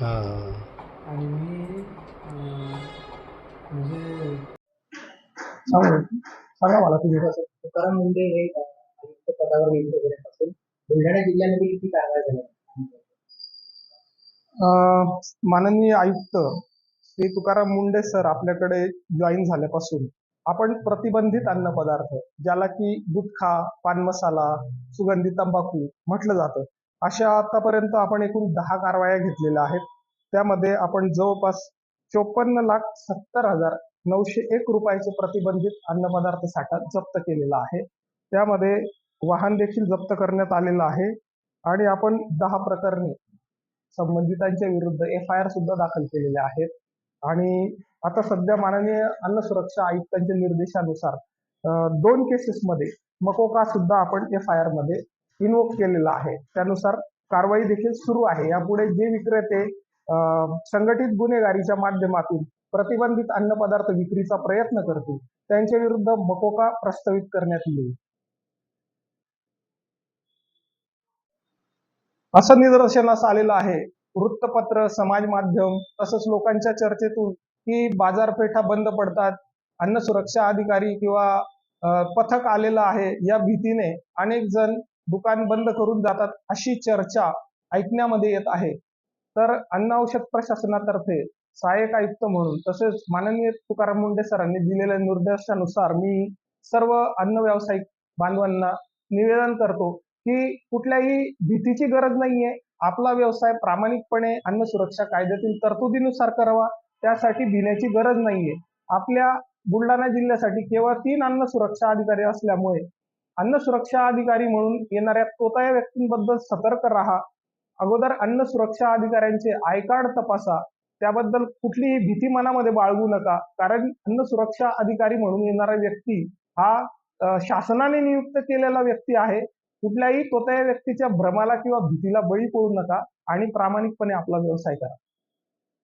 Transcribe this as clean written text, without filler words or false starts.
हां. आणि मी म्हणजे सांगा मला तुम्ही कसं तुकाराम मुंढे हे आयुक्त पदावर नियुक्त केल्यापासून बुलढाणा जिल्ह्यामध्ये किती कारवाया झाल्या? माननीय आयुक्त श्री तुकाराम मुंढे सर आपल्याकडे जॉईन झाल्यापासून आपण प्रतिबंधित अन्न पदार्थ ज्याला की गुटखा, पान मसाला, सुगंधी तंबाखू म्हटलं जातं, अशा आतापर्यंत आपण एकूण 10 कारवाया घेतलेल्या आहेत. त्यामध्ये आपण जवळपास 54,70,901 रुपयाचे प्रतिबंधित अन्न पदार्थ साठा जप्त केलेला आहे. त्यामध्ये वाहन देखील जप्त करण्यात आलेलं आहे आणि आपण 10 प्रकरणी संबंधितांच्या विरुद्ध FIR सुद्धा दाखल केलेले आहेत. आणि आता सध्या माननीय अन्न सुरक्षा आयुक्तांच्या निर्देशानुसार 2 केसेसमध्ये मकोका सुद्धा आपण FIR मध्ये इन्वोक केलेला आहे. त्यानुसार कारवाई देखील सुरू आहे. यापुढे जे विक्रेते संघटित गुन्हेगारीच्या माध्यमातून प्रतिबंधित अन्न पदार्थ विक्रीचा प्रयत्न करतील त्यांच्या विरुद्ध मकोका प्रस्तावित करण्यात येईल. असं निदर्शनास आलेलं आहे वृत्तपत्र, समाज माध्यम तसंच लोकांच्या चर्चेतून की बाजारपेठा बंद पडतात, अन्न सुरक्षा अधिकारी किंवा पथक आलेलं आहे या भीतीने अनेक जण दुकान बंद करून जातात, अशी चर्चा ऐकण्यामध्ये येत आहे. तर अन्न औषध प्रशासनातर्फे सहाय्यक आयुक्त म्हणून तसेच माननीय तुकाराम मुंढे सरांनी दिलेल्या निर्देशानुसार मी सर्व अन्न व्यावसायिक बांधवांना निवेदन करतो की कुठल्याही भीतीची गरज नाहीये. आपला व्यवसाय प्रामाणिकपणे अन्न सुरक्षा कायद्यातील तरतुदीनुसार करावा. त्यासाठी भिण्याची गरज नाहीये. आपल्या बुलढाणा जिल्ह्यासाठी केवळ 3 अन्न सुरक्षा अधिकारी असल्यामुळे अन्न सुरक्षा अधिकारी म्हणून येणाऱ्या तोताया व्यक्तींबद्दल सतर्क राहा. अगोदर अन्न सुरक्षा अधिकाऱ्यांचे आय कार्ड तपासा. त्याबद्दल कुठलीही भीती मनामध्ये बाळगू नका. कारण अन्न सुरक्षा अधिकारी म्हणून येणारा व्यक्ती हा शासनाने नियुक्त केलेला व्यक्ती आहे. कुठल्याही तोताया व्यक्तीच्या भ्रमाला किंवा भीतीला बळी पडू नका आणि प्रामाणिकपणे आपला व्यवसाय करा.